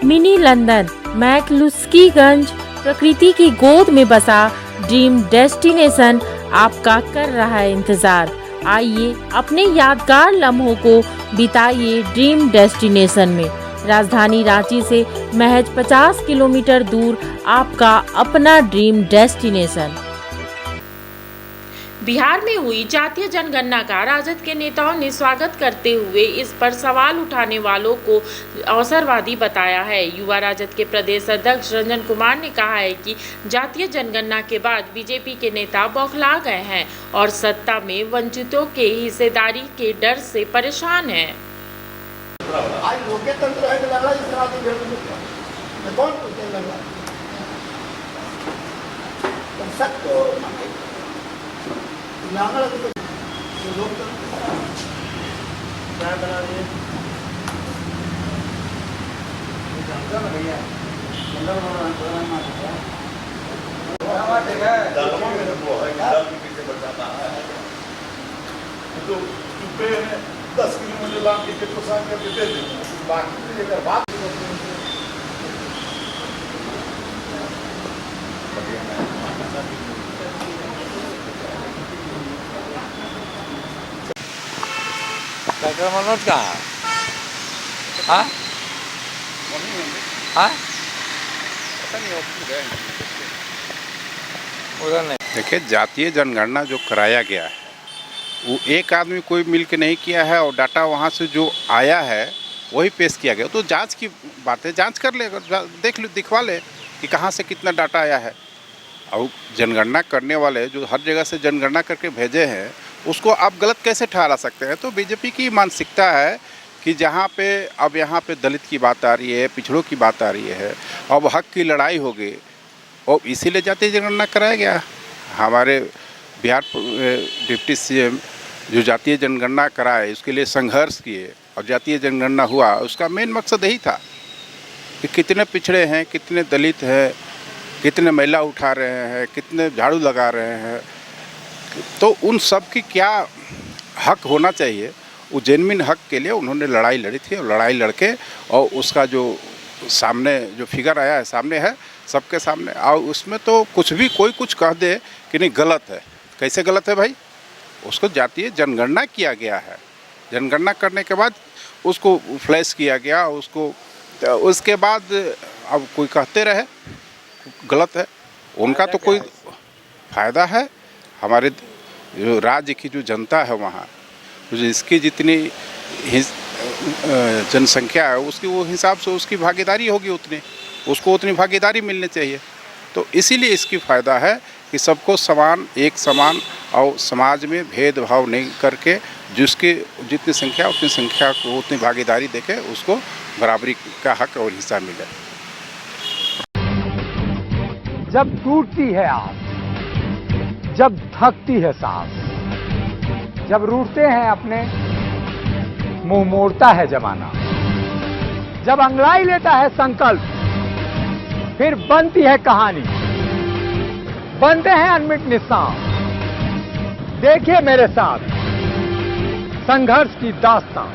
Mini London McCluskieganj प्रकृति की गोद में बसा ड्रीम डेस्टिनेशन आपका कर रहा है इंतजार। आइए अपने यादगार लम्हों को बिताइए ड्रीम डेस्टिनेशन में। राजधानी रांची से महज 50 किलोमीटर दूर आपका अपना ड्रीम डेस्टिनेशन। बिहार में हुई जातीय जनगणना का राजद के नेताओं ने स्वागत करते हुए इस पर सवाल उठाने वालों को अवसरवादी बताया है। युवा राजद के प्रदेश अध्यक्ष रंजन कुमार ने कहा है कि जातीय जनगणना के बाद बीजेपी के नेता बौखला गए हैं और सत्ता में वंचितों के हिस्सेदारी के डर से परेशान हैं। दस किलोमीटर लाख टिकट को साथ करके दे दें, बाकी अगर बात डॉक्टर मनोज कहाँ है? हाँ हाँ उधर नहीं। देखिए, जातीय जनगणना जो कराया गया है वो एक आदमी कोई मिल के नहीं किया है और डाटा वहाँ से जो आया है वही पेश किया गया। तो जांच की बात है, जांच कर ले, अगर देख ले, दिखवा ले कि कहाँ से कितना डाटा आया है। और जनगणना करने वाले जो हर जगह से जनगणना करके भेजे हैं उसको आप गलत कैसे ठहरा सकते हैं? तो बीजेपी की मानसिकता है कि जहाँ पे अब यहाँ पे दलित की बात आ रही है, पिछड़ों की बात आ रही है, अब हक की लड़ाई होगी और इसीलिए जातीय जनगणना कराया गया। हमारे बिहार डिप्टी सीएम जो जातीय जनगणना कराए उसके लिए संघर्ष किए और जातीय जनगणना हुआ, उसका मेन मकसद यही था कि कितने पिछड़े हैं, कितने दलित हैं, कितने महिला उठा रहे हैं, कितने झाड़ू लगा रहे हैं, तो उन सब की क्या हक होना चाहिए, वो जेन्युइन हक के लिए उन्होंने लड़ाई लड़ी थी। और लड़ाई लड़के और उसका जो सामने जो फिगर आया है सामने है, सबके सामने। और उसमें तो कुछ भी कोई कुछ कह दे कि नहीं गलत है, कैसे गलत है भाई? उसको जातीय जनगणना किया गया है, जनगणना करने के बाद उसको फ्लैश किया गया, उसको उसके बाद अब कोई कहते रहे गलत है, उनका तो कोई फ़ायदा है? हमारे जो राज्य की जो जनता है वहाँ, इसकी जितनी जनसंख्या है उसकी वो हिसाब से उसकी भागीदारी होगी, उतनी उसको उतनी भागीदारी मिलनी चाहिए। तो इसीलिए इसकी फ़ायदा है कि सबको समान, एक समान और समाज में भेदभाव नहीं करके जिसकी जितनी संख्या उतनी संख्या को उतनी भागीदारी देके उसको बराबरी का हक और हिस्सा मिले। जब टूटती है आस, जब थकती है सांस, जब रूठते हैं अपने मुंह मोड़ता है जमाना, जब अंगड़ाई लेता है संकल्प, फिर बनती है कहानी, बनते हैं अनमिट निशान। देखिए मेरे साथ संघर्ष की दास्तान।